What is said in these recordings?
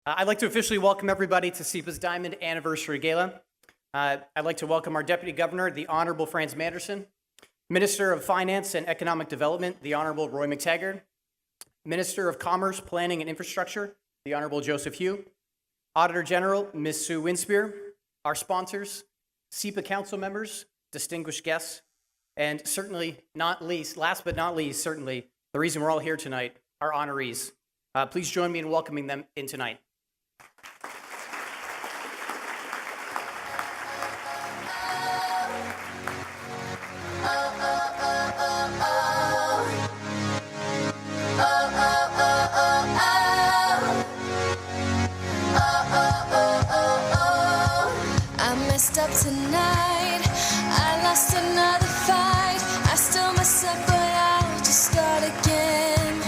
I'd like to officially welcome everybody to CIIPA's Diamond Anniversary Gala. I'd like to welcome our Deputy Governor, the Honorable Franz Manderson, Minister of Finance and Economic Development, the Honorable Roy McTaggart, Minister of Commerce, Planning and Infrastructure, the Honorable Joseph Hugh, Auditor General, Ms. Sue Winspear, our sponsors, CIIPA Council members, distinguished guests, and certainly not least, last but not least, certainly the reason we're all here tonight, our honorees. Please join me in welcoming them in tonight. Up tonight, I lost another fight. I still mess up, but I'll just start again.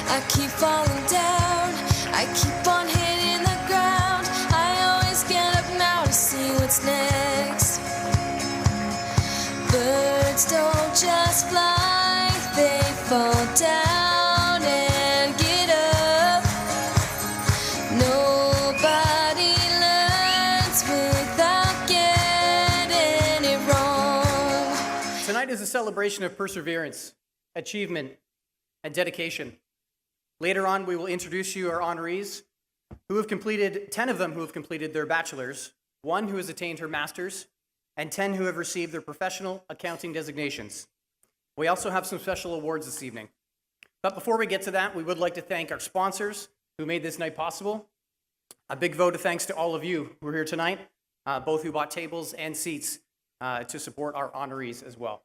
I keep falling down, I keep on hitting the ground. I always get up now to see what's next. Birds don't just fly, they fall down and get up. Nobody learns without getting it wrong. Tonight is a celebration of perseverance, achievement, and dedication. Later on, we will introduce you our honorees, 10 of them who have completed their bachelor's, 1 who has attained her master's, and 10 who have received their professional accounting designations. We also have some special awards this evening. But before we get to that, we would like to thank our sponsors who made this night possible. A big vote of thanks to all of you who are here tonight, both who bought tables and seats to support our honorees as well.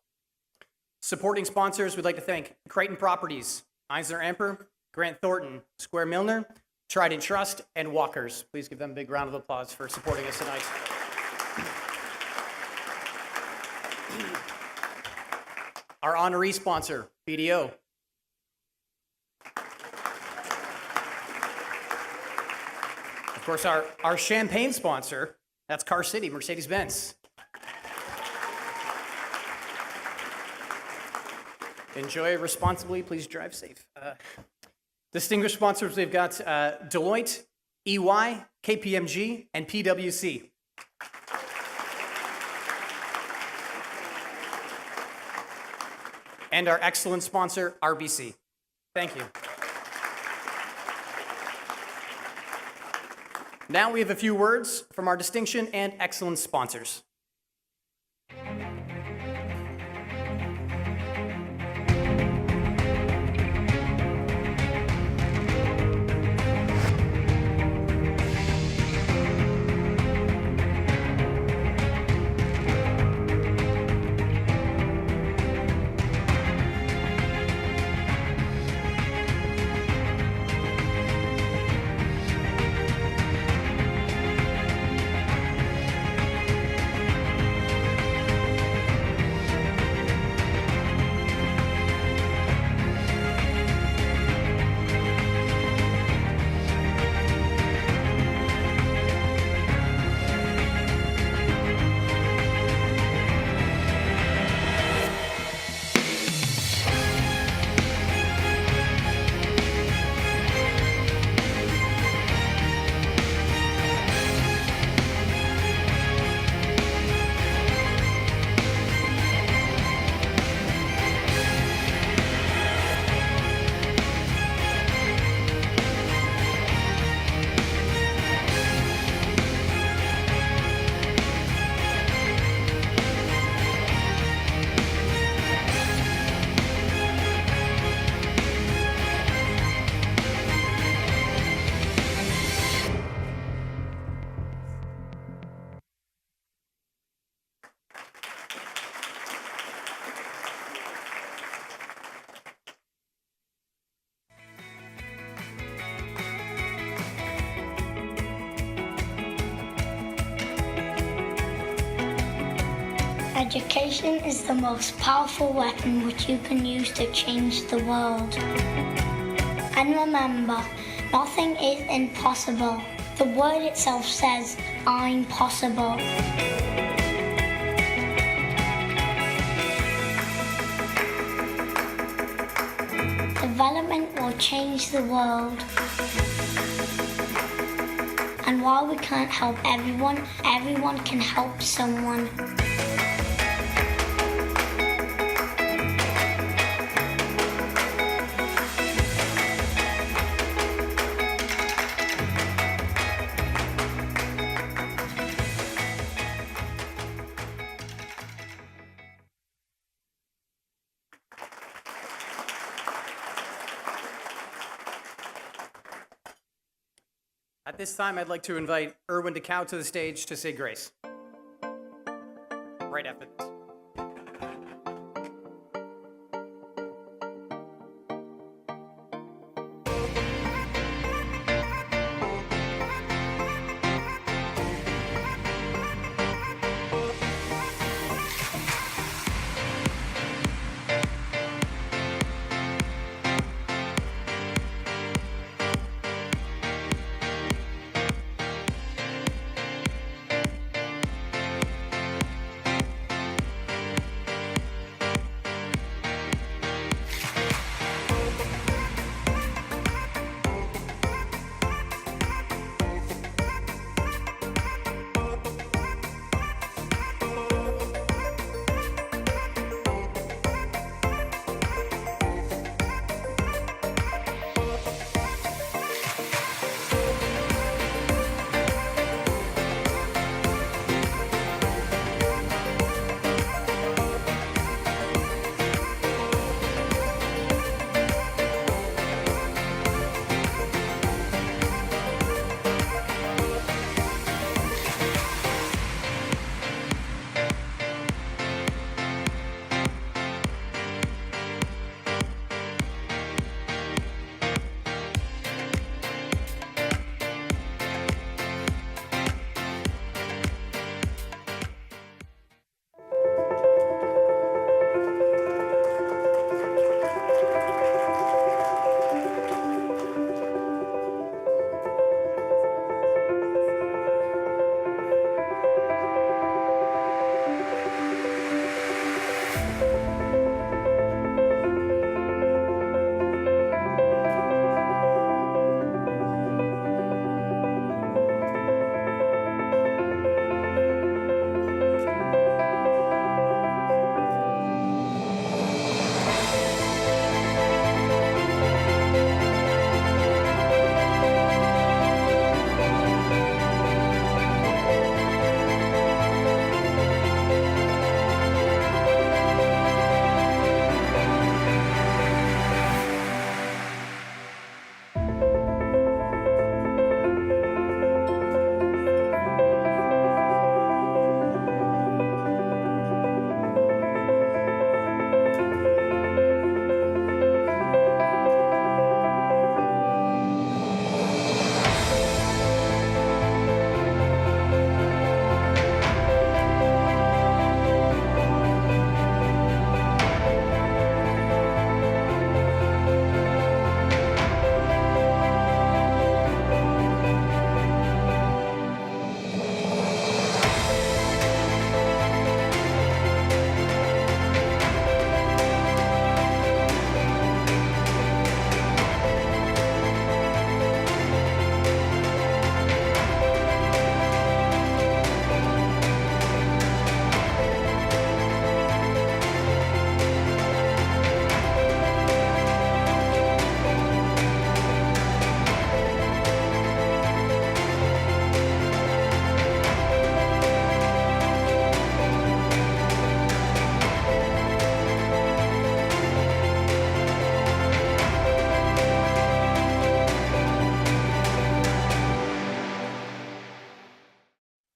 Supporting sponsors, we'd like to thank Crichton Properties, Eisner Amper, Grant Thornton, Square Milner, Trident Trust, and Walkers. Please give them a big round of applause for supporting us tonight. Our honoree sponsor, BDO. Of course, our champagne sponsor, that's Car City, Mercedes-Benz. Enjoy responsibly, please drive safe. Distinguished sponsors, we've got Deloitte, EY, KPMG, and PwC. And our excellent sponsor, RBC. Thank you. Now we have a few words from our distinction and excellent sponsors. Education is the most powerful weapon which you can use to change the world. And remember, nothing is impossible. The word itself says, I'm possible. Development will change the world. while we can't help everyone, everyone can help someone. At this time, I'd like to invite Erwin DeCow to the stage to say grace. Right after this.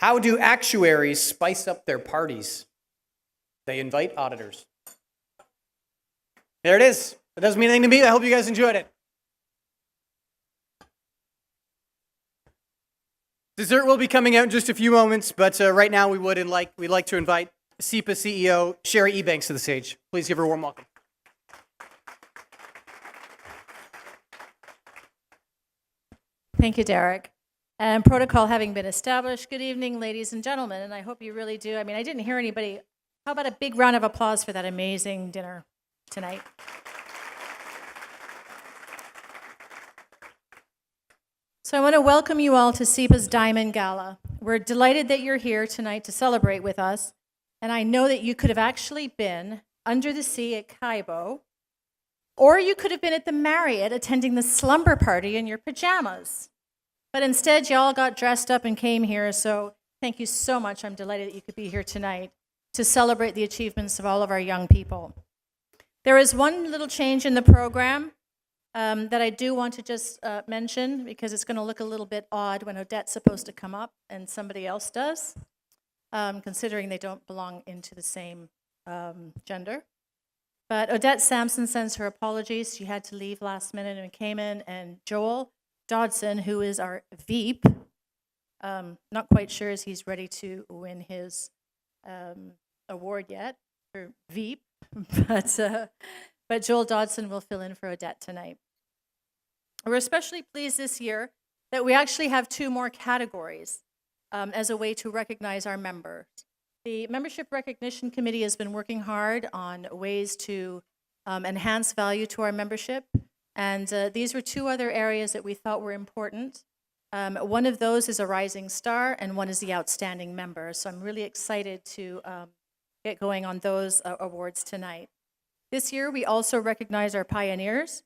How do actuaries spice up their parties? They invite auditors. There it is. It doesn't mean anything to me. I hope you guys enjoyed it. Dessert will be coming out in just a few moments, but right now we'd like to invite CIIPA CEO Sherry Ebanks to the stage. Please give her a warm welcome. Thank you, Derek. And protocol having been established, good evening, ladies and gentlemen, and I hope you really do. I mean, I didn't hear anybody. How about a big round of applause for that amazing dinner tonight? So I want to welcome you all to CIIPA's Diamond Gala. We're delighted that you're here tonight to celebrate with us. And I know that you could have actually been under the sea at Cayman, or you could have been at the Marriott attending the slumber party in your pajamas. But instead, you all got dressed up and came here, so thank you so much. I'm delighted that you could be here tonight to celebrate the achievements of all of our young people. There is one little change in the program that I do want to just mention, because it's going to look a little bit odd when Odette's supposed to come up and somebody else does, considering they don't belong into the same gender. But Odette Sampson sends her apologies. She had to leave last minute and came in, and Joel Dodson, who is our Veep, not quite sure as he's ready to win his award yet for Veep, but Joel Dodson will fill in for Odette tonight. We're especially pleased this year that we actually have 2 more categories as a way to recognize our members. The Membership Recognition Committee has been working hard on ways to enhance value to our membership, and these were 2 other areas that we thought were important. One of those is a rising star, and one is the outstanding member. So I'm really excited to get going on those awards tonight. This year, we also recognize our pioneers,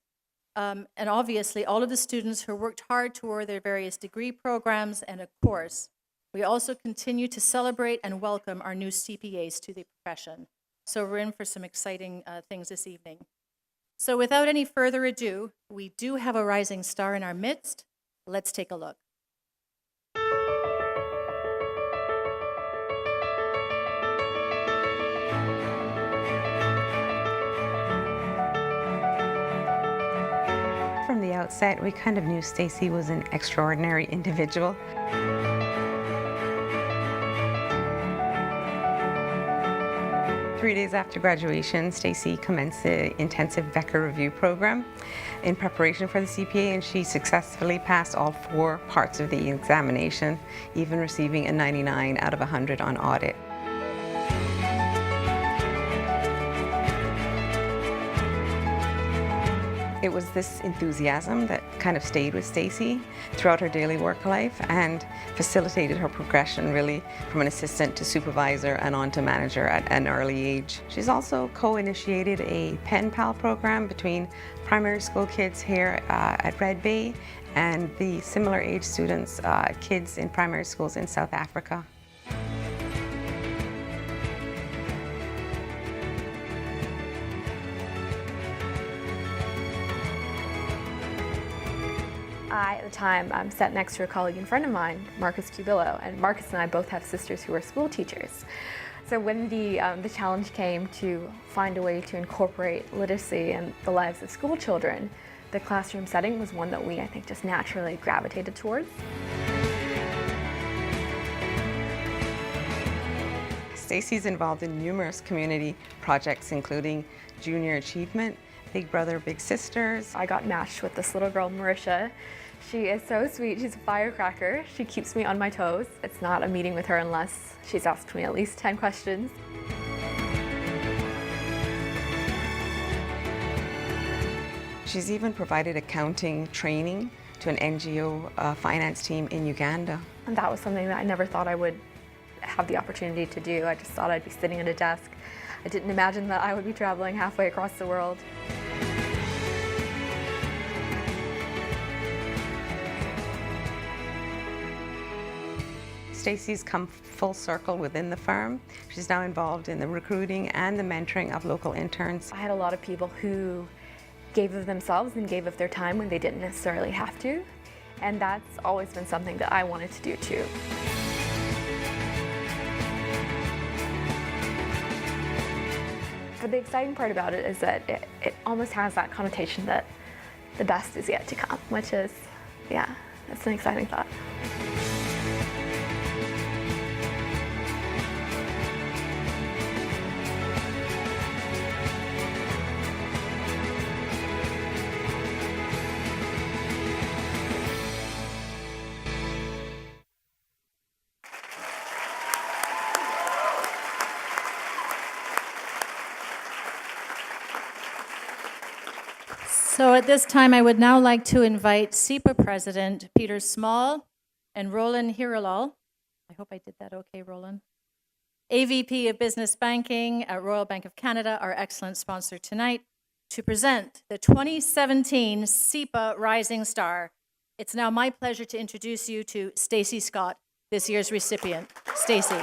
and obviously all of the students who worked hard toward their various degree programs, and of course, we also continue to celebrate and welcome our new CPAs to the profession. So we're in for some exciting things this evening. So without any further ado, we do have a rising star in our midst. Let's take a look. From the outset, we kind of knew Stacy was an extraordinary individual. Three days after graduation, Stacy commenced the intensive Becker review program in preparation for the CPA, and she successfully passed all 4 parts of the examination, even receiving a 99 out of 100 on audit. It was this enthusiasm that kind of stayed with Stacy throughout her daily work life and facilitated her progression really from an assistant to supervisor and on to manager at an early age. She's also co-initiated a pen pal program between primary school kids here at Red Bay and the similar age students, kids in primary schools in South Africa. I, at the time, sat next to a colleague and friend of mine, Marcus Cubillo, and Marcus and I both have sisters who are school teachers. So when the challenge came to find a way to incorporate literacy in the lives of school children, the classroom setting was one that we, I think, just naturally gravitated towards. Stacy's involved in numerous community projects, including Junior Achievement, Big Brother, Big Sisters. I got matched with this little girl, Marisha. She is so sweet. She's a firecracker. She keeps me on my toes. It's not a meeting with her unless she's asked me at least 10 questions. She's even provided accounting training to an NGO finance team in Uganda. And that was something that I never thought I would have the opportunity to do. I just thought I'd be sitting at a desk. I didn't imagine that I would be traveling halfway across the world. Stacy's come full circle within the firm. She's now involved in the recruiting and the mentoring of local interns. I had a lot of people who gave of themselves and gave of their time when they didn't necessarily have to. And that's always been something that I wanted to do too. But the exciting part about it is that it almost has that connotation that the best is yet to come, which is, yeah, that's an exciting thought. So at this time, I would now like to invite CIIPA President Peter Small and Roland Hiralal. I hope I did that okay, Roland. AVP of Business Banking at Royal Bank of Canada, our excellent sponsor tonight, to present the 2017 CIIPA Rising Star. It's now my pleasure to introduce you to Stacey Scott, this year's recipient. Stacey.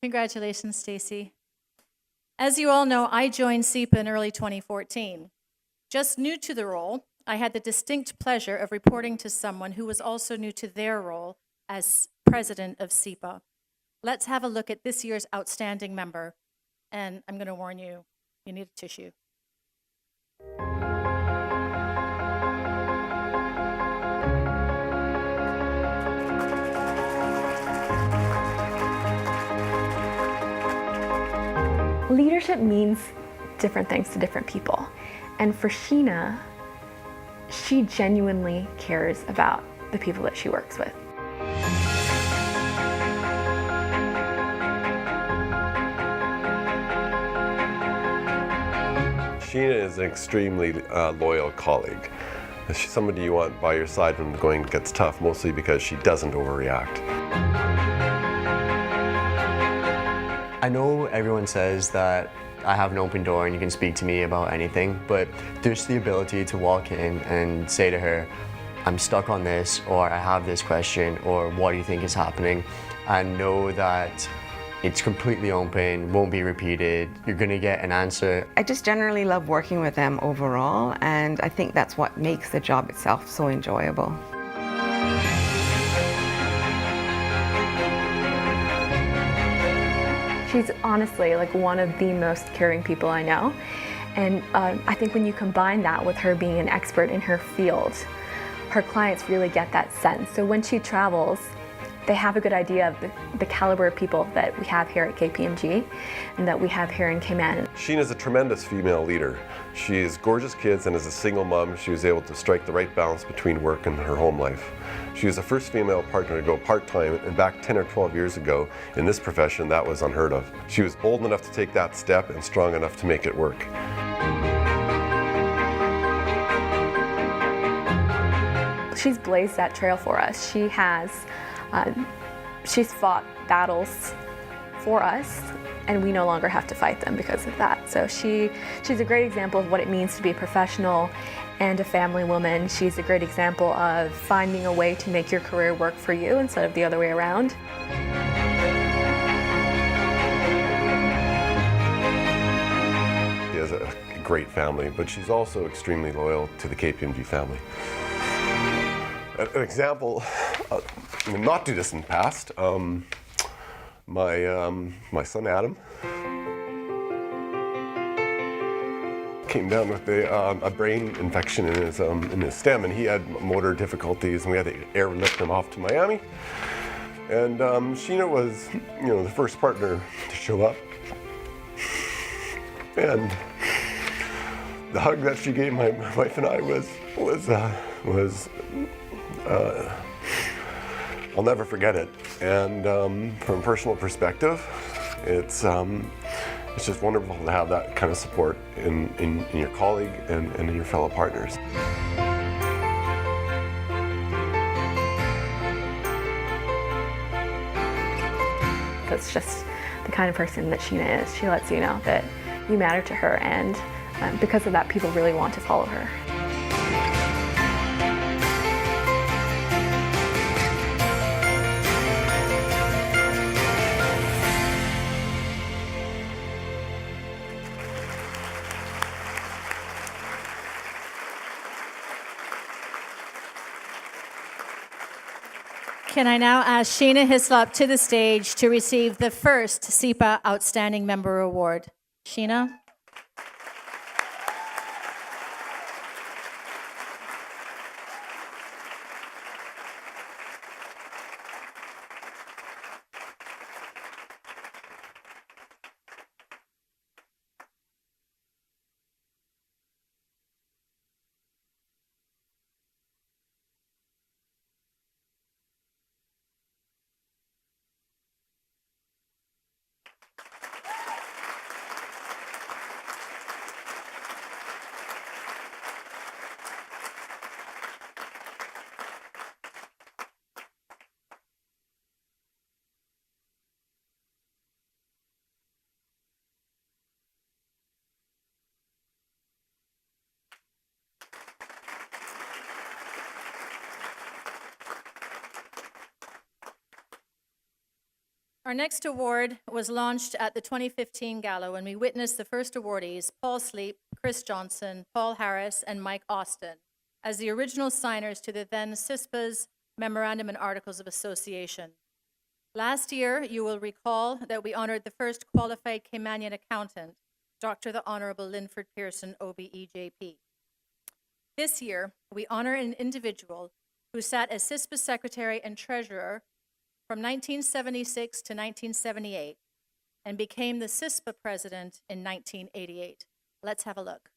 Congratulations, Stacey. As you all know, I joined CIIPA in early 2014. Just new to the role, I had the distinct pleasure of reporting to someone who was also new to their role as president of CIIPA. Let's have a look at this year's outstanding member. And I'm going to warn you, you need a tissue. Leadership means different things to different people. And for Sheena, she genuinely cares about the people that she works with. Sheena is an extremely loyal colleague. She's somebody you want by your side when the going gets tough, mostly because she doesn't overreact. I know everyone says that I have an open door and you can speak to me about anything, but there's the ability to walk in and say to her, I'm stuck on this, or I have this question, or what do you think is happening? And know that it's completely open, won't be repeated, you're gonna get an answer. I just generally love working with them overall, and I think that's what makes the job itself so enjoyable. She's honestly like one of the most caring people I know. And I think when you combine that with her being an expert in her field, her clients really get that sense. So when she travels, they have a good idea of the caliber of people that we have here at KPMG and that we have here in Cayman. Sheena's a tremendous female leader. She has gorgeous kids, and as a single mom, she was able to strike the right balance between work and her home life. She was the first female partner to go part-time, and back 10 or 12 years ago in this profession, that was unheard of. She was bold enough to take that step and strong enough to make it work. She's blazed that trail for us. She's fought battles for us, and we no longer have to fight them because of that. So she's a great example of what it means to be a professional and a family woman. She's a great example of finding a way to make your career work for you instead of the other way around. She has a great family, but she's also extremely loyal to the KPMG family. An example, in the not too distant past, my son Adam came down with a brain infection in his stem, and he had motor difficulties, and we had to airlift him off to Miami. And Sheena was, the first partner to show up, and the hug that she gave my wife and I was I'll never forget it. And from a personal perspective, it's just wonderful to have that kind of support in your colleague and in your fellow partners. That's just the kind of person that Sheena is. She lets you know that you matter to her, and because of that, people really want to follow her. Can I now ask Sheena Hislop to the stage to receive the first CIIPA Outstanding Member Award? Sheena? Our next award was launched at the 2015 Gala when we witnessed the first awardees, Paul Sleep, Chris Johnson, Paul Harris, and Mike Austin, as the original signers to the then CIIPA's Memorandum and Articles of Association. Last year, you will recall that we honored the first qualified Caymanian accountant, Dr. the Honorable Linford Pearson, OBE-JP. This year, we honor an individual who sat as CIIPA Secretary and Treasurer from 1976 to 1978 and became the CIIPA President in 1988. Let's have a look.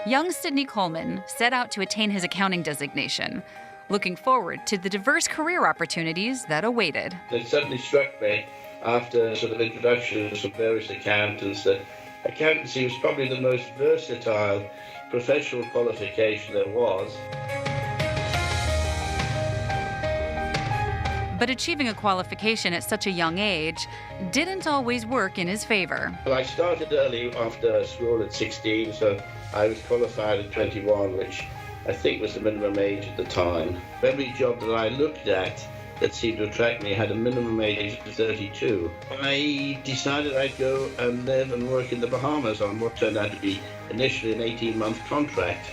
Young Sidney Coleman set out to attain his accounting designation, looking forward to the diverse career opportunities that awaited. It suddenly struck me after sort of introductions from various accountants that accountancy was probably the most versatile professional qualification there was. But achieving a qualification at such a young age didn't always work in his favor. Well, I started early after school at 16, so I was qualified at 21, which I think was the minimum age at the time. Every job that I looked at that seemed to attract me had a minimum age of 32. I decided I'd go and live and work in the Bahamas on what turned out to be initially an 18-month contract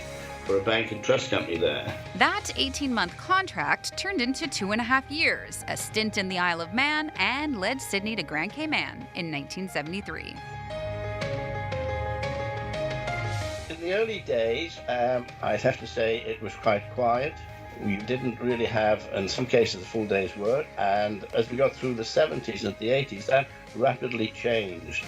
for a bank and trust company there. That 18-month contract turned into 2.5 years, a stint in the Isle of Man, and led Sydney to Grand Cayman in 1973. In the early days, I'd have to say it was quite quiet. We didn't really have, in some cases, a full day's work, and as we got through the 70s and the 80s, that rapidly changed.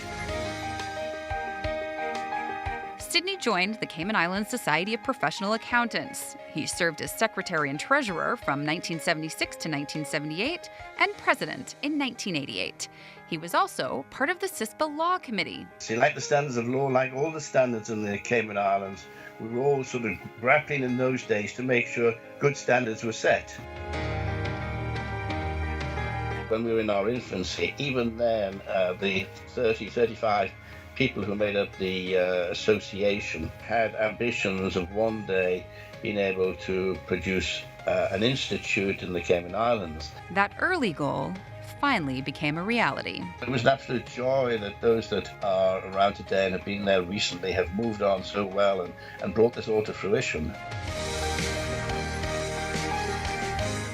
Sydney joined the Cayman Islands Society of Professional Accountants. He served as secretary and treasurer from 1976 to 1978 and president in 1988. He was also part of the CIIPA Law Committee. See, like the standards of law, like all the standards in the Cayman Islands, we were all sort of grappling in those days to make sure good standards were set. When we were in our infancy, even then, the 35 people who made up the association had ambitions of one day being able to produce an institute in the Cayman Islands. That early goal finally became a reality. It was an absolute joy that those that are around today and have been there recently have moved on so well and brought this all to fruition.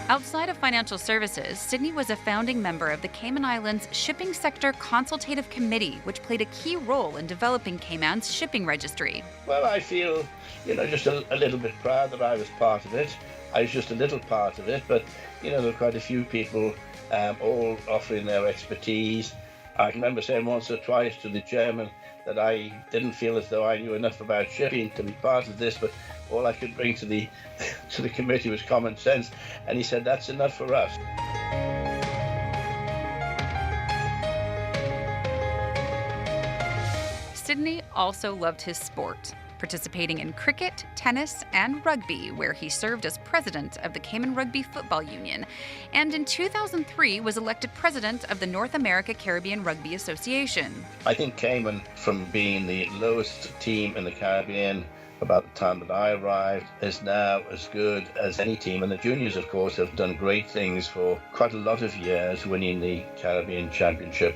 Outside of financial services, Sydney was a founding member of the Cayman Islands Shipping Sector Consultative Committee, which played a key role in developing Cayman's shipping registry. Well, I feel, just a little bit proud that I was part of it. I was just a little part of it, but, there were quite a few people all offering their expertise. I remember saying once or twice to the chairman that I didn't feel as though I knew enough about shipping to be part of this, but all I could bring to the committee was common sense, and he said that's enough for us. Sydney also loved his sport, participating in cricket, tennis, and rugby, where he served as president of the Cayman Rugby Football Union, and in 2003 was elected president of the North America Caribbean Rugby Association. I think Cayman, from being the lowest team in the Caribbean about the time that I arrived, is now as good as any team. And the juniors, of course, have done great things for quite a lot of years, winning the Caribbean Championship.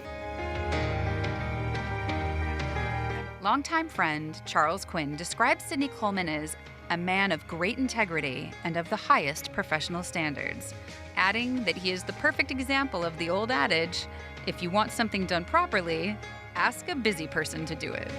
Longtime friend Charles Quinn describes Sidney Coleman as a man of great integrity and of the highest professional standards, adding that he is the perfect example of the old adage, if you want something done properly, ask a busy person to do it.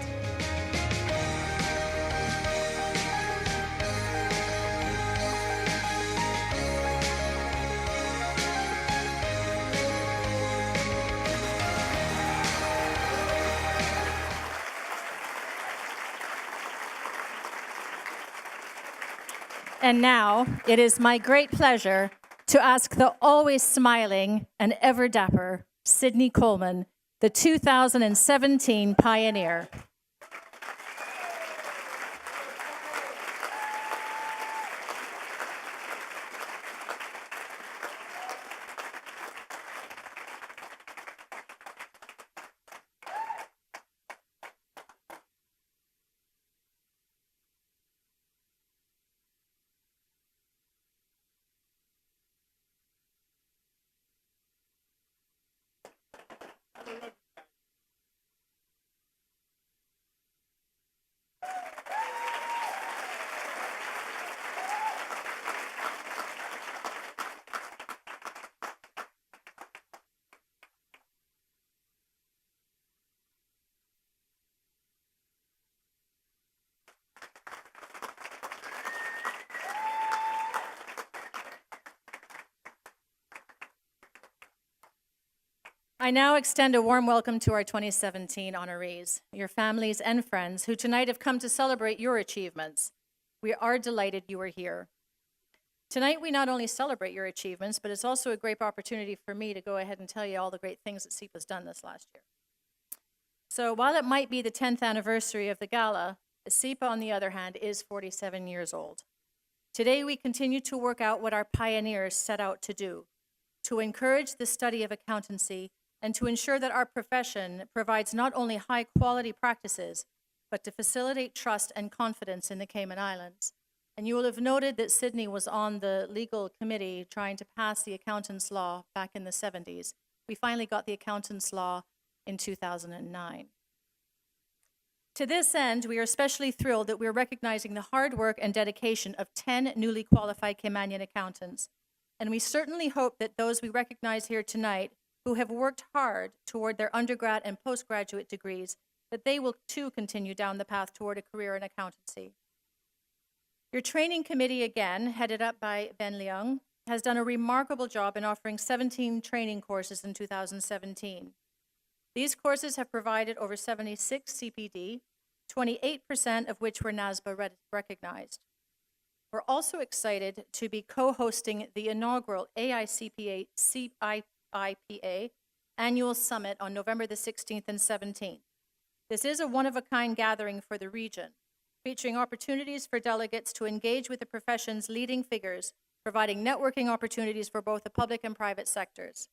And now it is my great pleasure to ask the always smiling and ever dapper Sidney Coleman, the 2017 Pioneer. I now extend a warm welcome to our 2017 honorees, your families and friends who tonight have come to celebrate your achievements. We are delighted you are here. Tonight, we not only celebrate your achievements, but it's also a great opportunity for me to go ahead and tell you all the great things that CIIPA's done this last year. So while it might be the 10th anniversary of the Gala, CIIPA, on the other hand, is 47 years old. Today, we continue to work out what our pioneers set out to do, to encourage the study of accountancy and to ensure that our profession provides not only high-quality practices, but to facilitate trust and confidence in the Cayman Islands. And you will have noted that Sidney was on the legal committee trying to pass the accountants law back in the 70s. We finally got the accountants law in 2009. To this end, we are especially thrilled that we're recognizing the hard work and dedication of 10 newly qualified Caymanian accountants. And we certainly hope that those we recognize here tonight who have worked hard toward their undergrad and postgraduate degrees, that they will too continue down the path toward a career in accountancy. Your training committee, again, headed up by Ben Leung, has done a remarkable job in offering 17 training courses in 2017. These courses have provided over 76 CPD, 28% of which were NASBA recognized. We're also excited to be co-hosting the inaugural AICPA CIIPA Annual Summit on November the 16th and 17th. This is a one-of-a-kind gathering for the region, featuring opportunities for delegates to engage with the profession's leading figures, providing networking opportunities for both the public and private sectors.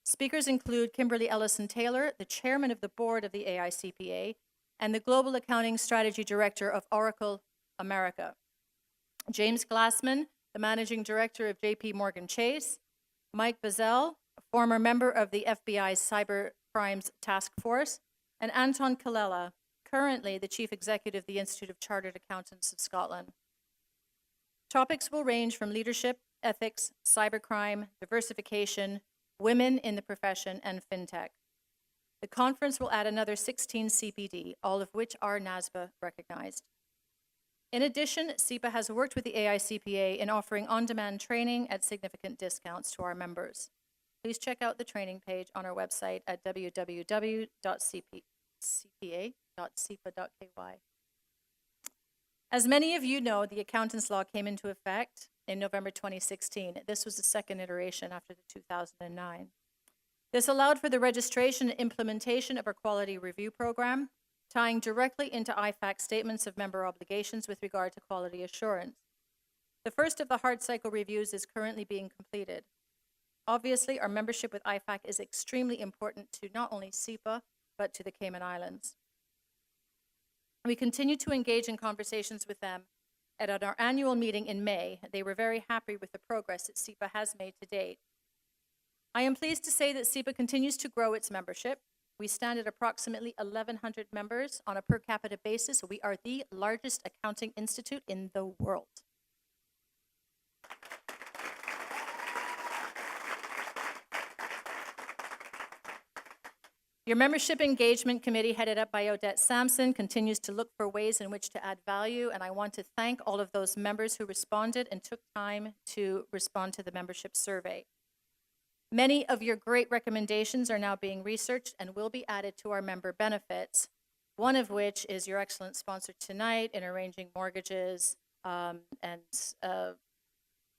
Speakers include Kimberly Ellison-Taylor, the chairman of the board of the AICPA, and the Global Accounting Strategy Director of Oracle America. James Glassman, the managing director of JP Morgan Chase, Mike Bazell, a former member of the FBI's Cyber Crimes Task Force, and Anton Kallela, currently the chief executive of the Institute of Chartered Accountants of Scotland. Topics will range from leadership, ethics, cybercrime, diversification, women in the profession, and fintech. The conference will add another 16 CPD, all of which are NASBA recognized. In addition, CIIPA has worked with the AICPA in offering on-demand training at significant discounts to our members. Please check out the training page on our website at www.cpa.ciipa.ky. As many of you know, the accountants law came into effect in November 2016. This was the second iteration after the 2009. This allowed for the registration and implementation of our quality review program, tying directly into IFAC statements of member obligations with regard to quality assurance. The first of the hard cycle reviews is currently being completed. Obviously, our membership with IFAC is extremely important to not only CIIPA, but to the Cayman Islands. We continue to engage in conversations with them, and at our annual meeting in May, they were very happy with the progress that CIIPA has made to date. I am pleased to say that CIIPA continues to grow its membership. We stand at approximately 1,100 members on a per capita basis. We are the largest accounting institute in the world. Your Membership Engagement Committee, headed up by Odette Sampson, continues to look for ways in which to add value, and I want to thank all of those members who responded and took time to respond to the membership survey. Many of your great recommendations are now being researched and will be added to our member benefits, one of which is your excellent sponsor tonight in arranging mortgages and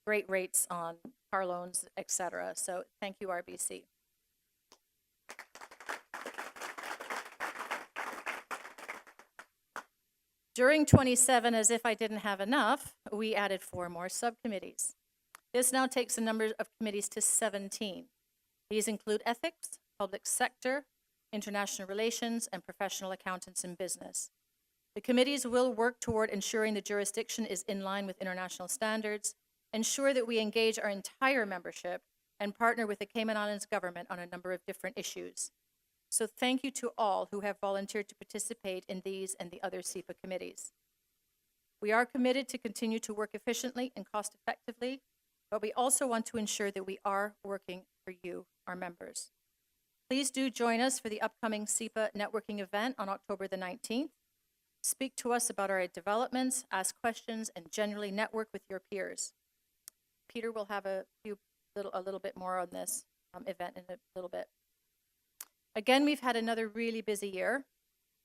great rates on car loans, et cetera. So thank you, RBC. During 27, as if I didn't have enough, we added 4 more subcommittees. This now takes the number of committees to 17. These include ethics, public sector, international relations, and professional accountants in business. The committees will work toward ensuring the jurisdiction is in line with international standards, ensure that we engage our entire membership, and partner with the Cayman Islands government on a number of different issues. So thank you to all who have volunteered to participate in these and the other CIIPA committees. We are committed to continue to work efficiently and cost effectively, but we also want to ensure that we are working for you, our members. Please do join us for the upcoming CIIPA networking event on October the 19th. Speak to us about our developments, ask questions, and generally network with your peers. Peter will have a little bit more on this event in a little bit. Again, we've had another really busy year.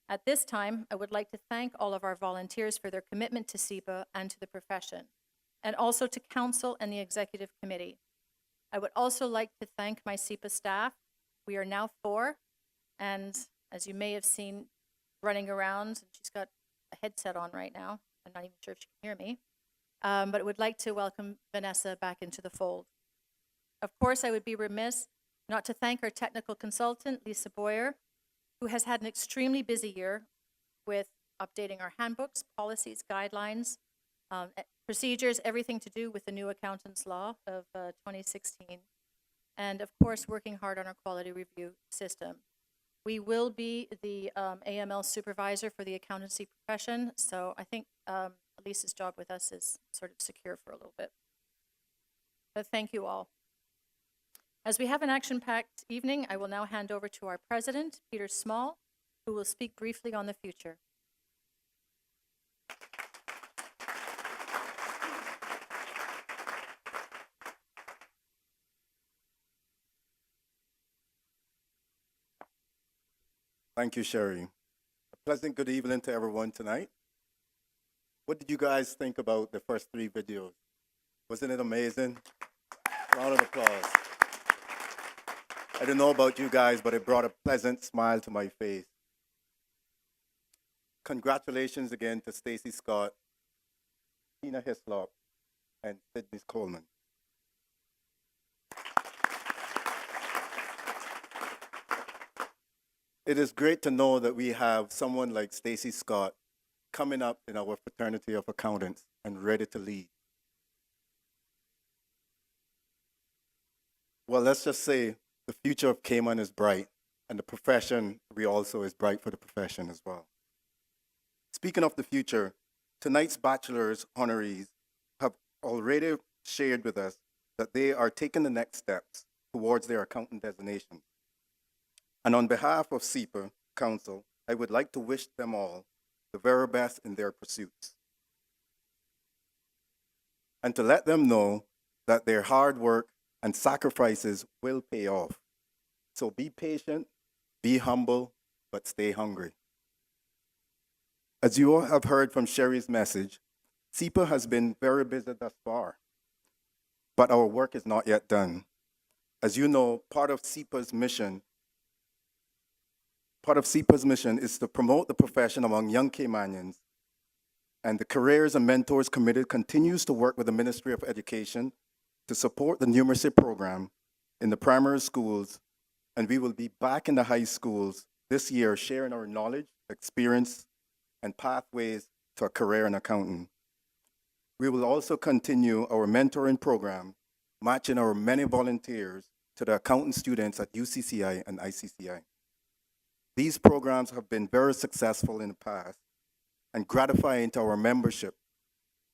At this time, I would like to thank all of our volunteers for their commitment to CIIPA and to the profession, and also to Council and the Executive Committee. I would also like to thank my CIIPA staff. We are now 4, and as you may have seen running around, she's got a headset on right now. I'm not even sure if she can hear me, but I would like to welcome Vanessa back into the fold. Of course, I would be remiss not to thank our technical consultant, Lisa Boyer, who has had an extremely busy year with updating our handbooks, policies, guidelines, procedures, everything to do with the new accountants law of 2016, and of course working hard on our quality review system. We will be the AML supervisor for the accountancy profession, so I think Lisa's job with us is sort of secure for a little bit. But thank you all. As we have an action-packed evening, I will now hand over to our president, Peter Small, who will speak briefly on the future. Thank you, Sherry. A pleasant good evening to everyone tonight. What did you guys think about the first 3 videos? Wasn't it amazing? Round of applause. I don't know about you guys, but it brought a pleasant smile to my face. Congratulations again to Stacy Scott, Tina Hislop, and Sydney Coleman. It is great to know that we have someone like Stacy Scott coming up in our fraternity of accountants and ready to lead. Well, let's just say the future of Cayman is bright, and the profession, we also is bright for the profession as well. Speaking of the future, tonight's bachelor's honorees have already shared with us that they are taking the next steps towards their accountant designation. And on behalf of CIIPA Council, I would like to wish them all the very best in their pursuits, and to let them know that their hard work and sacrifices will pay off. So be patient, be humble, but stay hungry. As you all have heard from Sherry's message, CIIPA has been very busy thus far, but our work is not yet done. As you know, part of CIIPA's mission is to promote the profession among young Caymanians, and the Careers and Mentors Committee continues to work with the Ministry of Education to support the numeracy program in the primary schools, and we will be back in the high schools this year sharing our knowledge, experience, and pathways to a career in accounting. We will also continue our mentoring program, matching our many volunteers to the accounting students at UCCI and ICCI. These programs have been very successful in the past and gratifying to our membership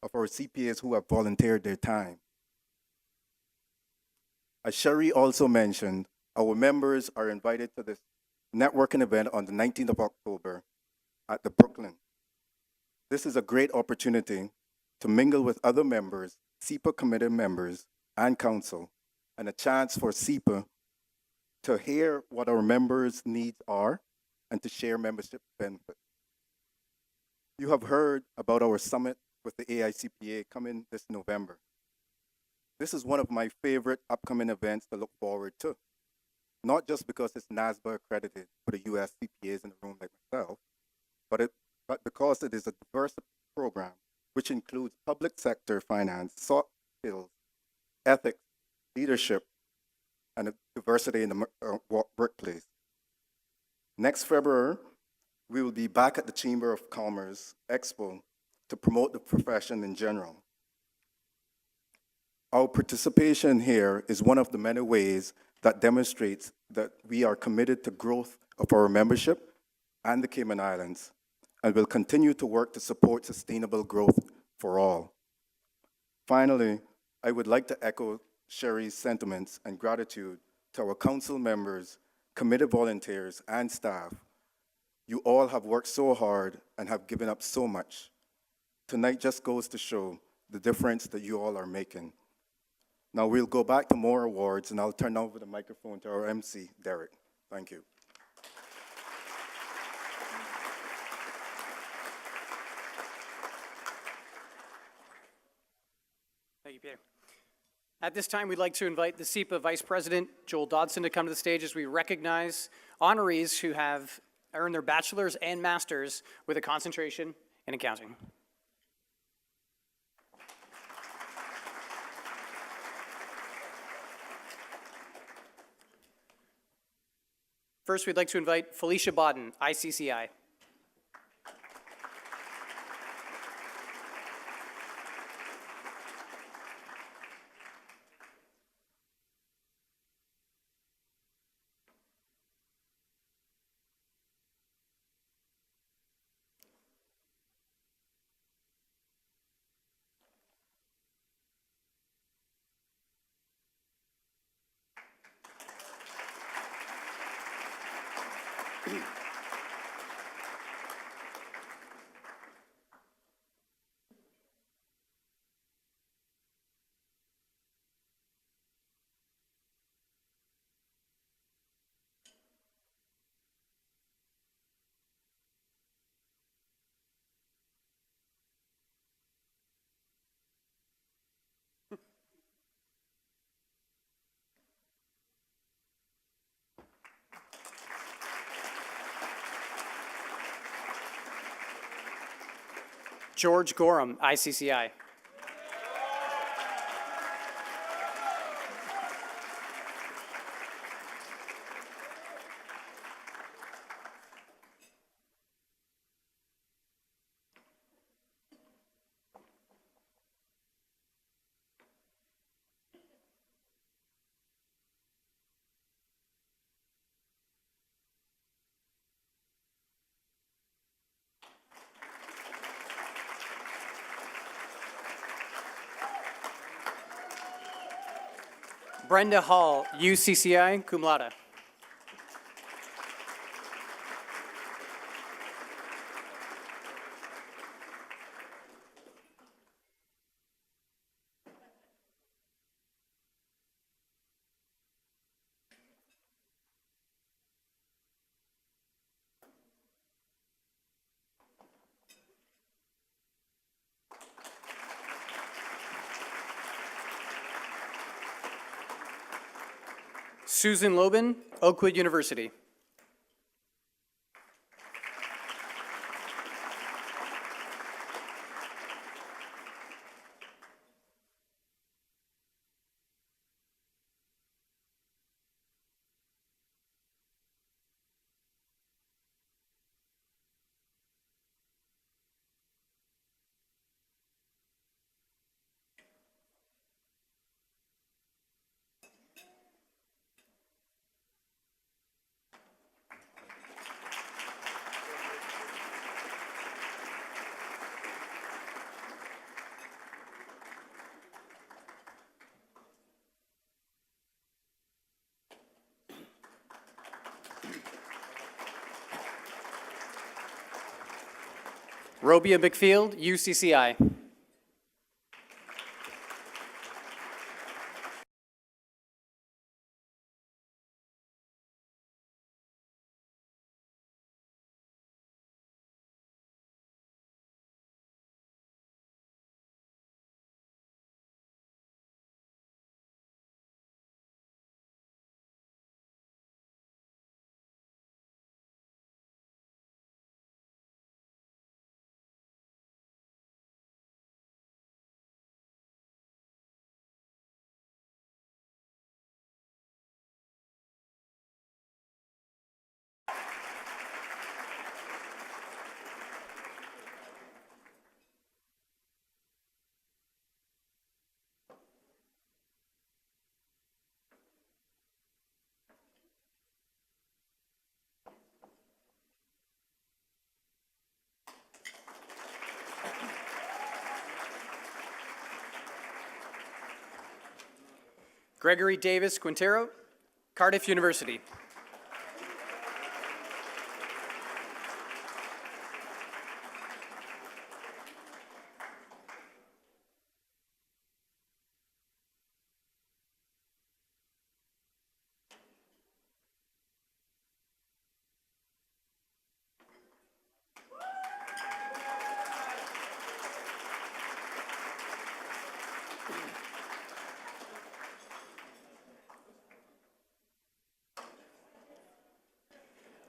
of our CPAs who have volunteered their time. As Sherry also mentioned, our members are invited to this networking event on the 19th of October at the Brooklyn. This is a great opportunity to mingle with other members, CIIPA committee members, and council, and a chance for CIIPA to hear what our members' needs are and to share membership benefits. You have heard about our summit with the AICPA coming this November. This is one of my favorite upcoming events to look forward to, not just because it's NASBA accredited for the US CPAs in the room like myself, but because it is a diverse program which includes public sector finance, soft skills, ethics, leadership, and a diversity in the workplace. Next February, we will be back at the Chamber of Commerce Expo to promote the profession in general. Our participation here is one of the many ways that demonstrates that we are committed to growth of our membership and the Cayman Islands, and will continue to work to support sustainable growth for all. Finally, I would like to echo Sherry's sentiments and gratitude to our council members, committee volunteers, and staff. You all have worked so hard and have given up so much. Tonight just goes to show the difference that you all are making. Now we'll go back to more awards, and I'll turn over the microphone to our MC, Derek. Thank you. Thank you, Peter. At this time, we'd like to invite the CIIPA Vice President, Joel Dodson, to come to the stage as we recognize honorees who have earned their bachelor's and master's with a concentration in accounting. First, we'd like to invite Felicia Bodden, ICCI. George Gorham, ICCI. Brenda Hall, UCCI, cum laude. Susan Lobin, Oakwood University. Robia McField, UCCI. Gregory Davis Quintero, Cardiff University.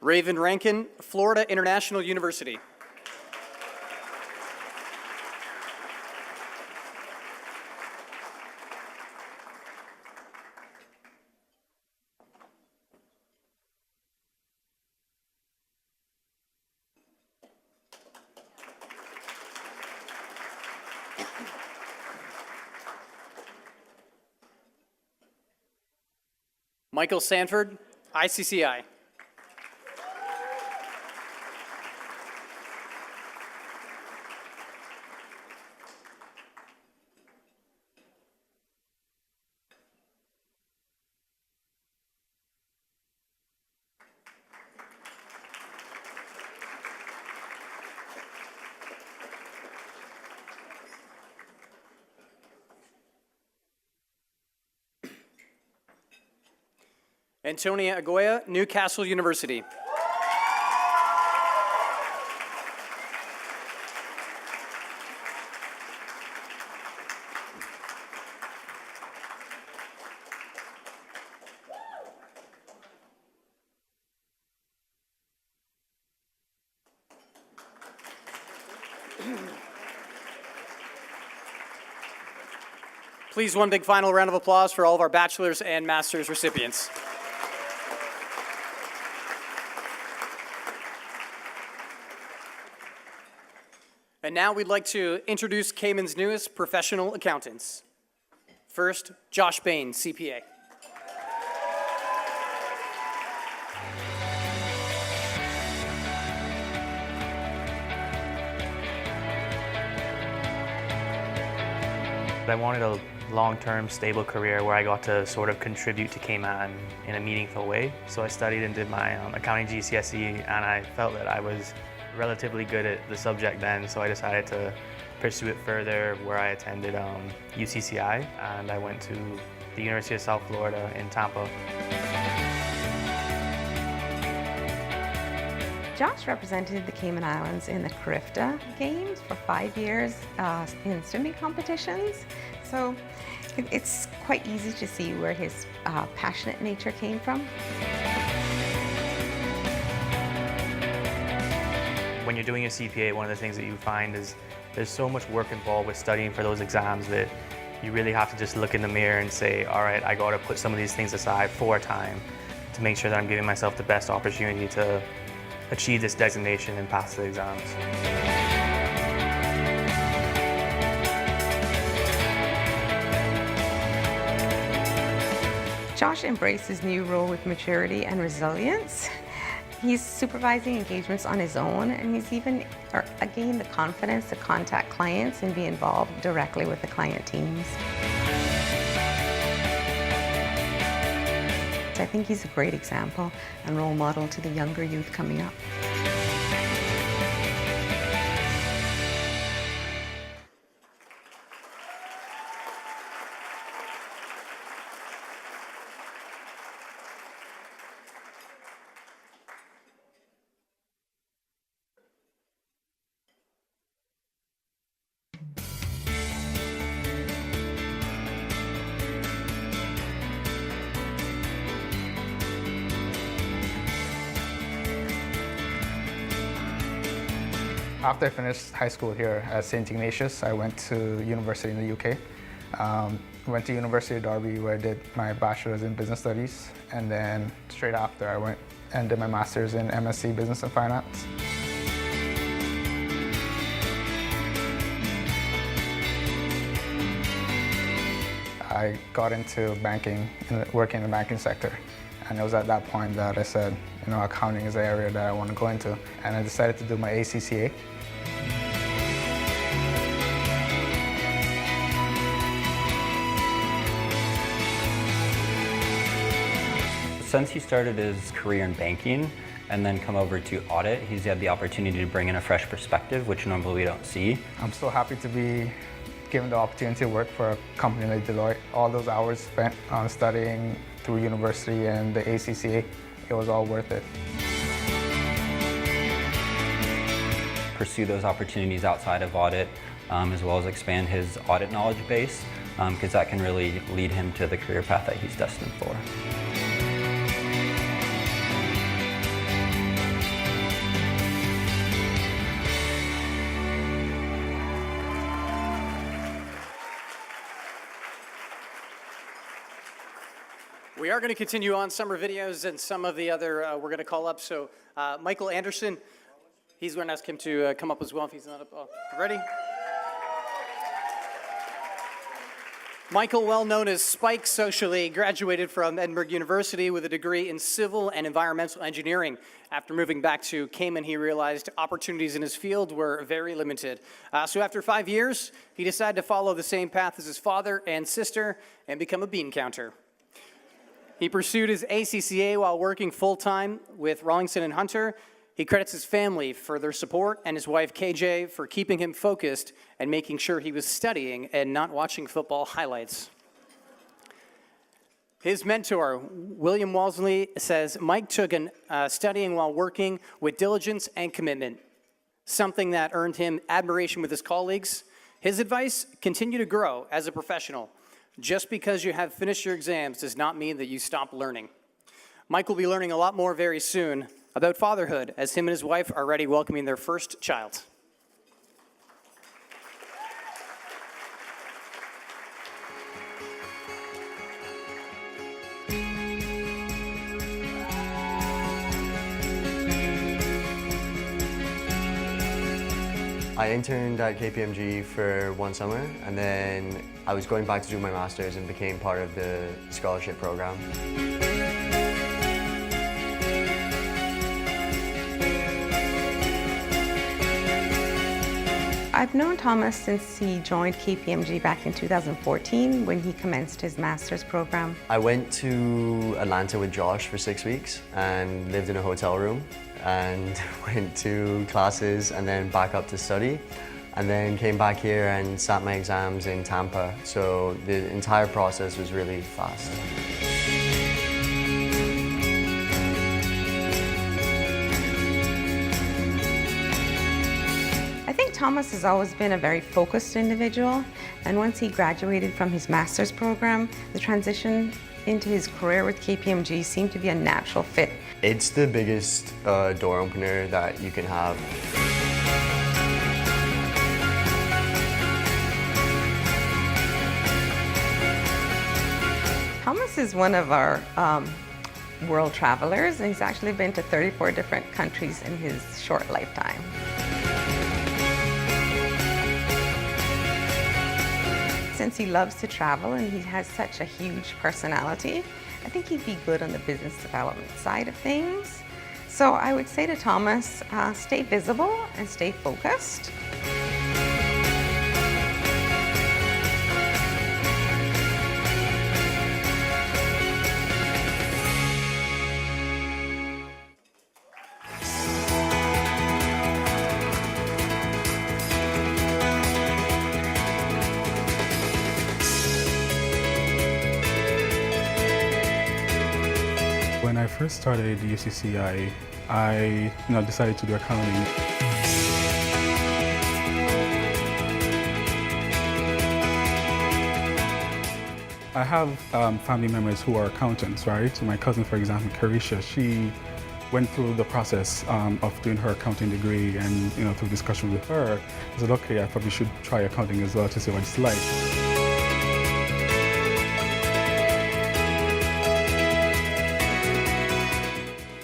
Raven Rankin, Florida International University. Michael Sanford, ICCI. Antonia Agoya, Newcastle University. Please, one big final round of applause for all of our bachelor's and master's recipients. And now we'd like to introduce Cayman's newest professional accountants. First, Josh Bain, CPA. I wanted a long-term, stable career where I got to sort of contribute to Cayman in a meaningful way. So I studied and did my accounting GCSE, and I felt that I was relatively good at the subject then, so I decided to pursue it further, where I attended UCCI, and I went to the University of South Florida in Tampa. Josh represented the Cayman Islands in the CIIPA Games for 5 years in swimming competitions. So it's quite easy to see where his passionate nature came from. When you're doing a CPA, one of the things that you find is there's so much work involved with studying for those exams that you really have to just look in the mirror and say, all right, I got to put some of these things aside for a time to make sure that I'm giving myself the best opportunity to achieve this designation and pass the exams. Josh embraced his new role with maturity and resilience. He's supervising engagements on his own, and he's even gained the confidence to contact clients and be involved directly with the client teams. I think he's a great example and role model to the younger youth coming up. After I finished high school here at St. Ignatius, I went to university in the UK. Went to University of Derby where I did my bachelor's in business studies, and then straight after I went and did my master's in MSc Business and Finance. I got into banking, working in the banking sector. And it was at that point that I said, accounting is the area that I want to go into. And I decided to do my ACCA. Since he started his career in banking and then come over to audit, he's had the opportunity to bring in a fresh perspective, which normally we don't see. I'm so happy to be given the opportunity to work for a company like Deloitte. All those hours spent on studying through university and the ACCA, it was all worth it. Pursue those opportunities outside of audit, as well as expand his audit knowledge base, because that can really lead him to the career path that he's destined for. We are going to continue on summer videos and some of the other we're going to call up. So Michael Anderson, he's going to ask him to come up as well if he's not up. Oh, ready? Michael, well known as Spike socially, graduated from Edinburgh University with a degree in civil and environmental engineering. After moving back to Cayman, he realized opportunities in his field were very limited. So after 5 years, he decided to follow the same path as his father and sister and become a bean counter. He pursued his ACCA while working full-time with Rawlingson and Hunter. He credits his family for their support and his wife KJ for keeping him focused and making sure he was studying and not watching football highlights. His mentor, William Walsley, says Mike took studying while working with diligence and commitment, something that earned him admiration with his colleagues. His advice, continue to grow as a professional. Just because you have finished your exams does not mean that you stop learning. Mike will be learning a lot more very soon about fatherhood as him and his wife are already welcoming their first child. I interned at KPMG for one summer, and then I was going back to do my master's and became part of the scholarship program. I've known Thomas since he joined KPMG back in 2014 when he commenced his master's program. I went to Atlanta with Josh for 6 weeks and lived in a hotel room and went to classes and then back up to study, and then came back here and sat my exams in Tampa. So the entire process was really fast. I think Thomas has always been a very focused individual, and once he graduated from his master's program, the transition into his career with KPMG seemed to be a natural fit. It's the biggest door opener that you can have. Thomas is one of our world travelers, and he's actually been to 34 different countries in his short lifetime. Since he loves to travel and he has such a huge personality, I think he'd be good on the business development side of things. So I would say to Thomas, stay visible and stay focused. When I first started the UCC, I decided to do accounting. I have family members who are accountants, right? So my cousin, for example, Carisha, she went through the process of doing her accounting degree, and through discussion with her, I said, okay, I probably should try accounting as well to see what it's like.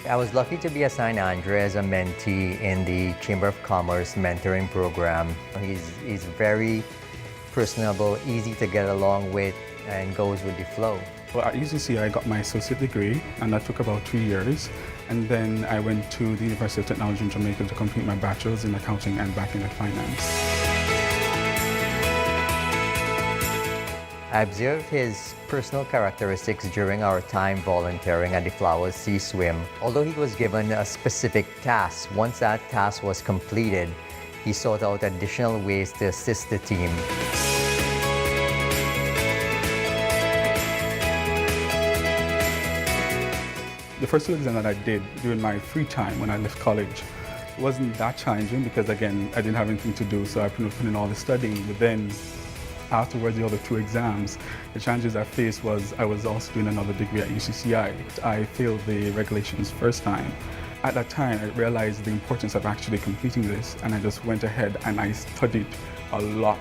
I was lucky to be assigned Andre as a mentee in the Chamber of Commerce mentoring program. He's very personable, easy to get along with, and goes with the flow. Well, at UCC, I got my associate degree, and that took about 3 years. And then I went to the University of Technology in Jamaica to complete my bachelor's in accounting and banking and finance. I observed his personal characteristics during our time volunteering at the Flowers Sea Swim. Although he was given a specific task, once that task was completed, he sought out additional ways to assist the team. The first 2 exams that I did during my free time when I left college wasn't that challenging because, again, I didn't have anything to do, so I put in all the studying. But then afterwards, the other 2 exams, the challenges I faced was I was also doing another degree at UCCI. I failed the regulations first time. At that time, I realized the importance of actually completing this, and I just went ahead and I studied a lot,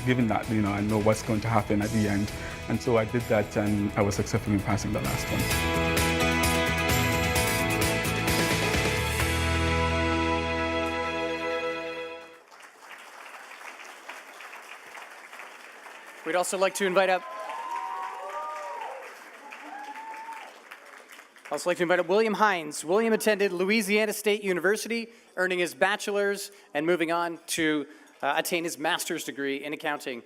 given that I know what's going to happen at the end. And so I did that, and I was successful in passing the last one. We'd also like to invite up William Hines. William attended Louisiana State University, earning his bachelor's and moving on to attain his master's degree in accounting.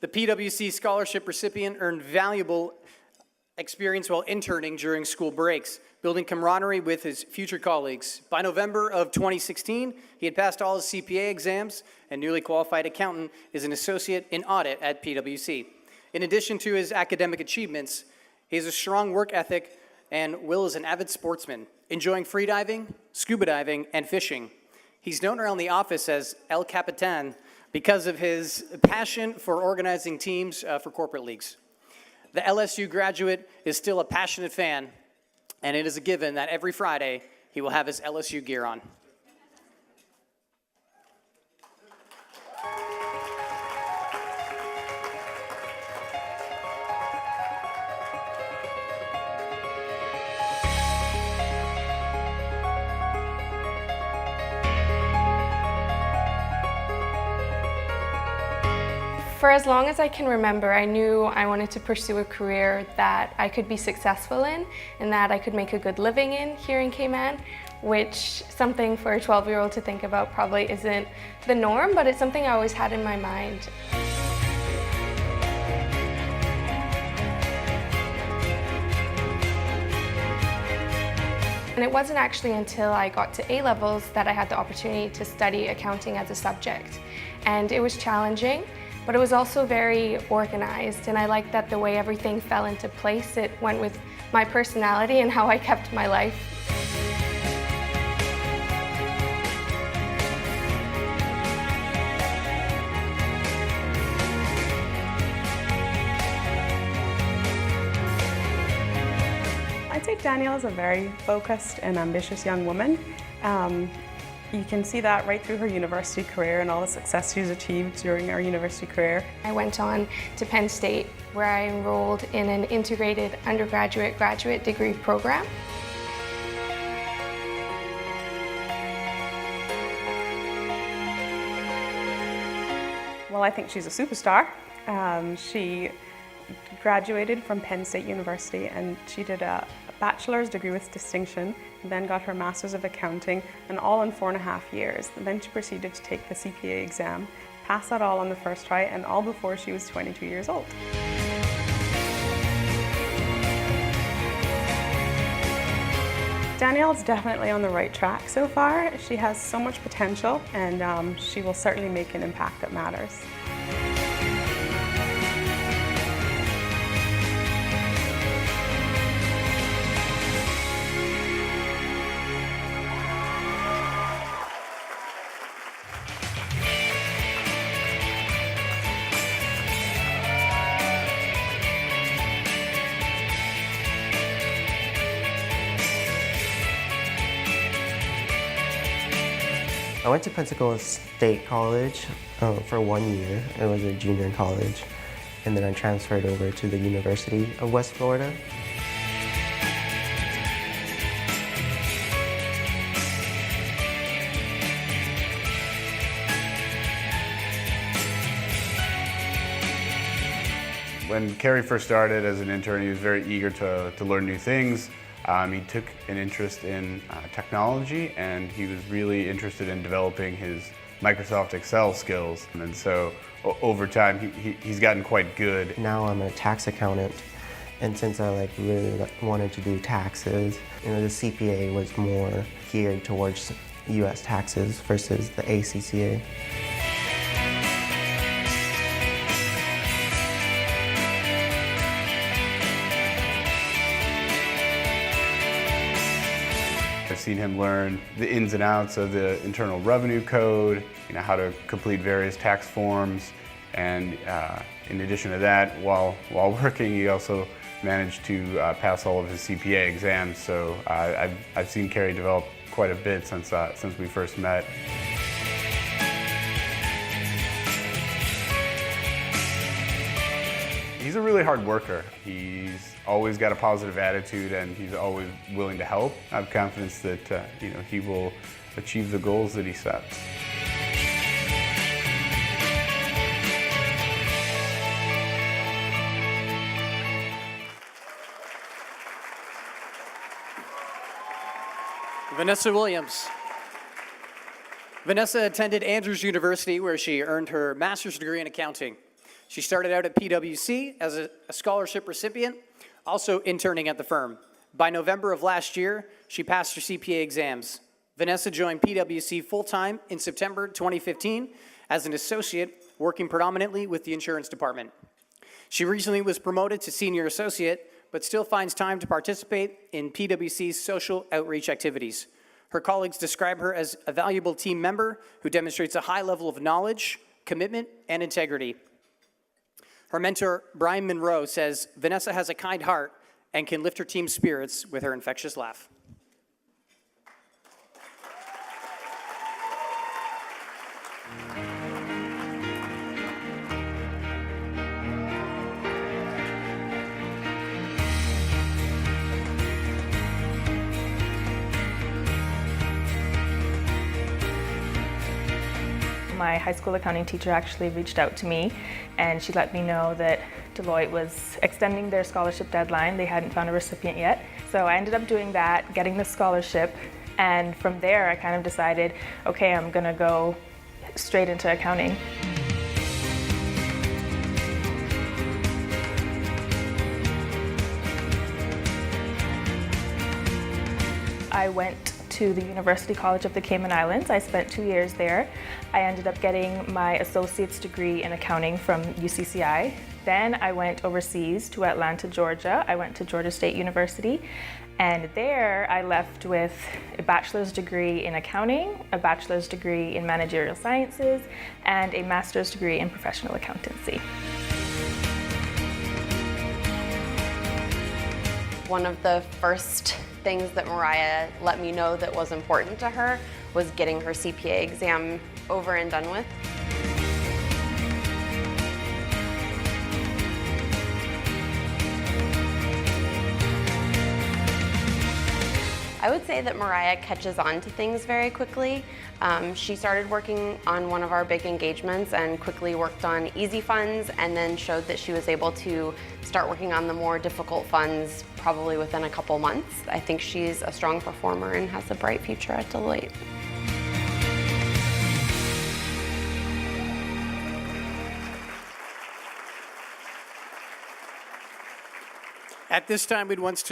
The PwC scholarship recipient earned valuable experience while interning during school breaks, building camaraderie with his future colleagues. By November of 2016, he had passed all his CPA exams, and newly qualified accountant is an associate in audit at PwC. In addition to his academic achievements, he has a strong work ethic, and Will is an avid sportsman, enjoying freediving, scuba diving, and fishing. He's known around the office as El Capitan because of his passion for organizing teams for corporate leagues. The LSU graduate is still a passionate fan, and it is a given that every Friday he will have his LSU gear on. For as long as I can remember, I knew I wanted to pursue a career that I could be successful in and that I could make a good living in here in Cayman, which something for a 12-year-old to think about probably isn't the norm, but it's something I always had in my mind. And it wasn't actually until I got to A-levels that I had the opportunity to study accounting as a subject. And it was challenging, but it was also very organized, and I liked that the way everything fell into place, it went with my personality and how I kept my life. I'd say Danielle is a very focused and ambitious young woman. You can see that right through her university career and all the success she's achieved during her university career. I went on to Penn State, where I enrolled in an integrated undergraduate-graduate degree program. Well, I think she's a superstar. She graduated from Penn State University and she did a bachelor's degree with distinction, and then got her master's of accounting, and all in 4.5 years. And then she proceeded to take the CPA exam, pass that all on the first try, and all before she was 22 years old. Danielle's definitely on the right track so far. She has so much potential, and she will certainly make an impact that matters. went to Pensacola State College for 1 year. It was a junior college. And then I transferred over to the University of West Florida. When Kerry first started as an intern, he was very eager to learn new things. He took an interest in technology, and he was really interested in developing his Microsoft Excel skills. And so over time, he's gotten quite good. Now I'm a tax accountant, and since I really wanted to do taxes, the CPA was more geared towards U.S. taxes versus the ACCA. I've seen him learn the ins and outs of the Internal Revenue Code, how to complete various tax forms, and in addition to that, while working, he also managed to pass all of his CPA exams. So I've seen Kerry develop quite a bit since we first met. He's a really hard worker. He's always got a positive attitude, and he's always willing to help. I have confidence that he will achieve the goals that he sets. Vanessa Williams. Vanessa attended Andrews University, where she earned her master's degree in accounting. She started out at PwC as a scholarship recipient, also interning at the firm. By November of last year, she passed her CPA exams. Vanessa joined PwC full-time in September 2015 as an associate, working predominantly with the insurance department. She recently was promoted to senior associate, but still finds time to participate in PwC's social outreach activities. Her colleagues describe her as a valuable team member who demonstrates a high level of knowledge, commitment, and integrity. Her mentor, Brian Monroe, says Vanessa has a kind heart and can lift her team's spirits with her infectious laugh. My high school accounting teacher actually reached out to me, and she let me know that Deloitte was extending their scholarship deadline. They hadn't found a recipient yet. So I ended up doing that, getting the scholarship, and from there I kind of decided, okay, I'm gonna go straight into accounting. I went to the University College of the Cayman Islands. I spent 2 years there. I ended up getting my associate's degree in accounting from UCCI. Then I went overseas to Atlanta, Georgia. I went to Georgia State University, and there I left with a bachelor's degree in accounting, a bachelor's degree in managerial sciences, and a master's degree in professional accountancy. One of the first things that Mariah let me know that was important to her was getting her CPA exam over and done with. I would say that Mariah catches on to things very quickly. She started working on one of our big engagements and quickly worked on easy funds, and then showed that she was able to start working on the more difficult funds probably within a couple months. I think she's a strong performer and has a bright future at Deloitte. At this time, we'd once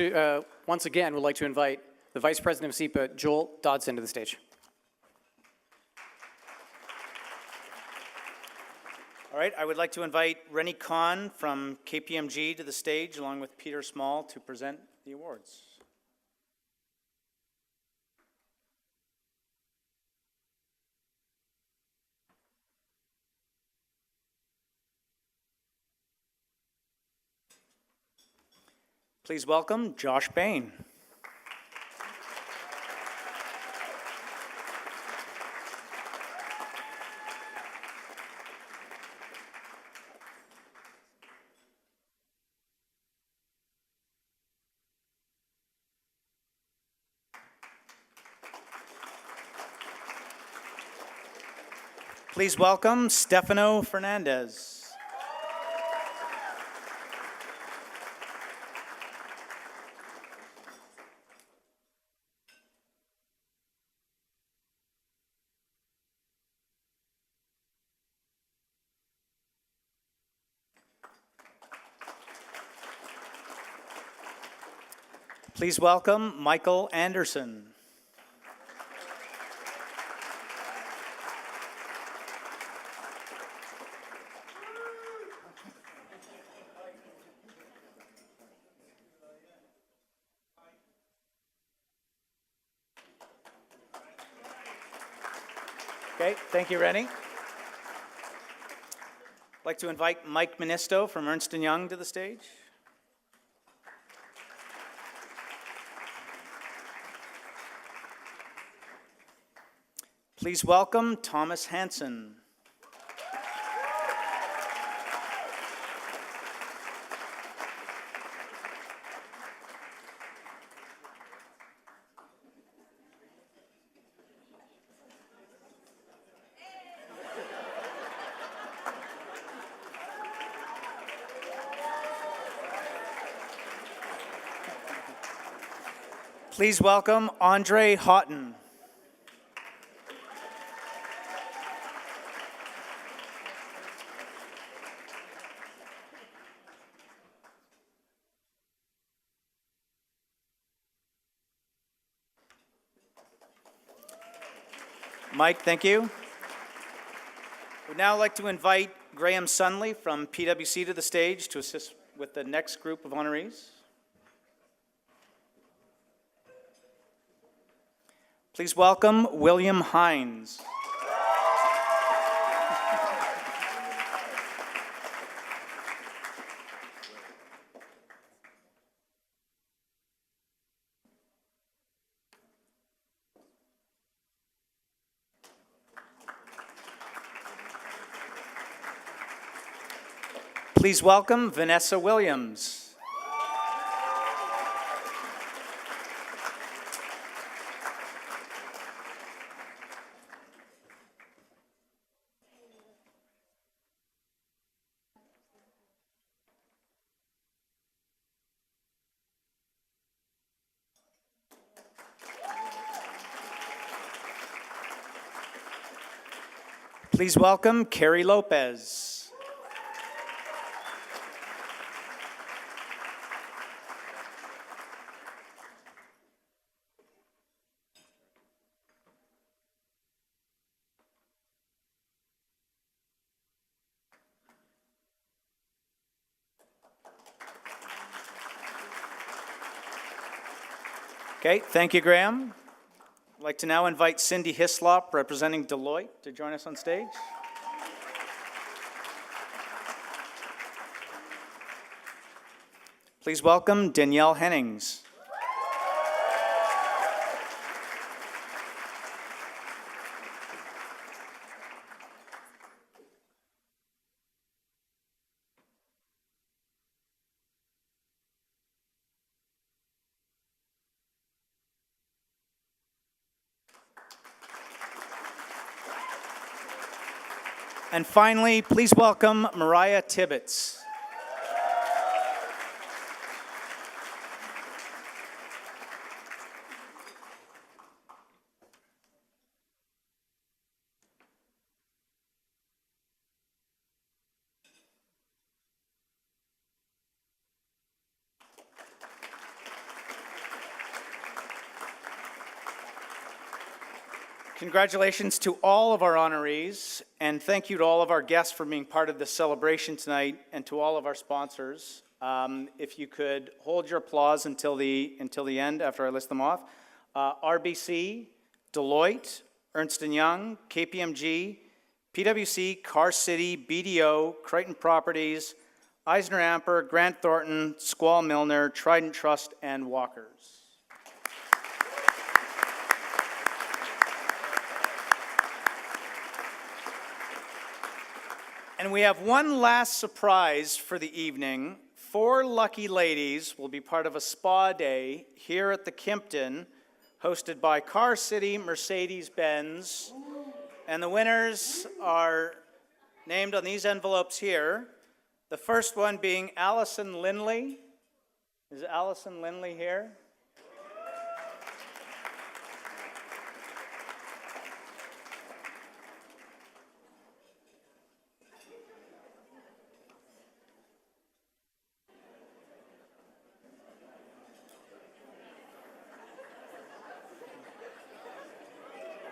again would like to invite the Vice President of CIIPA, Joel Dodson, to the stage. All right, I would like to invite Rennie Kahn from KPMG to the stage, along with Peter Small, to present the awards. Please welcome Josh Bain. Please welcome Stefano Fernandez. Please welcome Michael Anderson. Okay, thank you, Rennie. I'd like to invite Mike Ministo from Ernst & Young to the stage. Please welcome Thomas Hansen. Please welcome Andre Houghton. Mike, thank you. We'd now like to invite Graham Sunley from PwC to the stage to assist with the next group of honorees. Please welcome William Hines. Please welcome Vanessa Williams. Please welcome Carrie Lopez. Okay, thank you, Graham. I'd like to now invite Cindy Hislop, representing Deloitte, to join us on stage. Please welcome Danielle Hennings. And finally, please welcome Mariah Tibbetts. Congratulations to all of our honorees, and thank you to all of our guests for being part of this celebration tonight, and to all of our sponsors. If you could hold your applause until the end after I list them off. RBC, Deloitte, Ernst & Young, KPMG, PwC, Car City, BDO, Crichton Properties, Eisner Amper, Grant Thornton, Squall Milner, Trident Trust, and Walkers. And we have one last surprise for the evening. 4 lucky ladies will be part of a spa day here at the Kimpton, hosted by Car City, Mercedes-Benz, And the winners are named on these envelopes here. The first one being Allison Lindley. Is Allison Lindley here?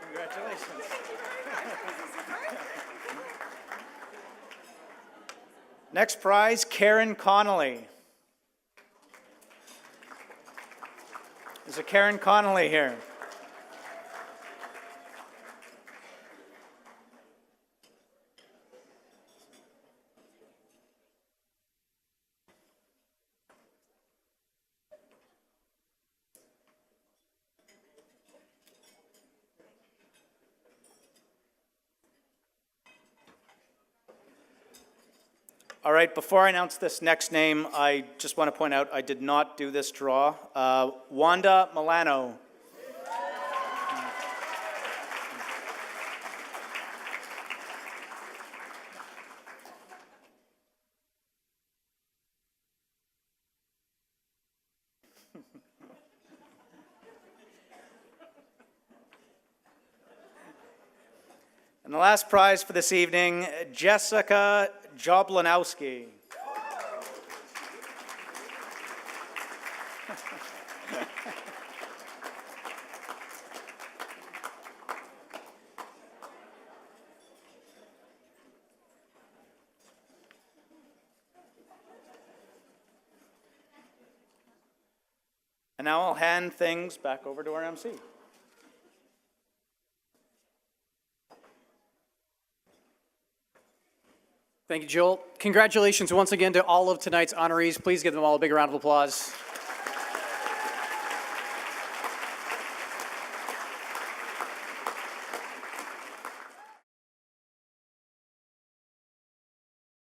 Congratulations. Next prize, Karen Connolly. Is a Karen Connolly here? All right, before I announce this next name, I just want to point out I did not do this draw. Wanda Milano. And the last prize for this evening, Jessica Joblanowski. And now I'll hand things back over to our MC. Thank you, Joel. Congratulations once again to all of tonight's honorees. Please give them all a big round of applause.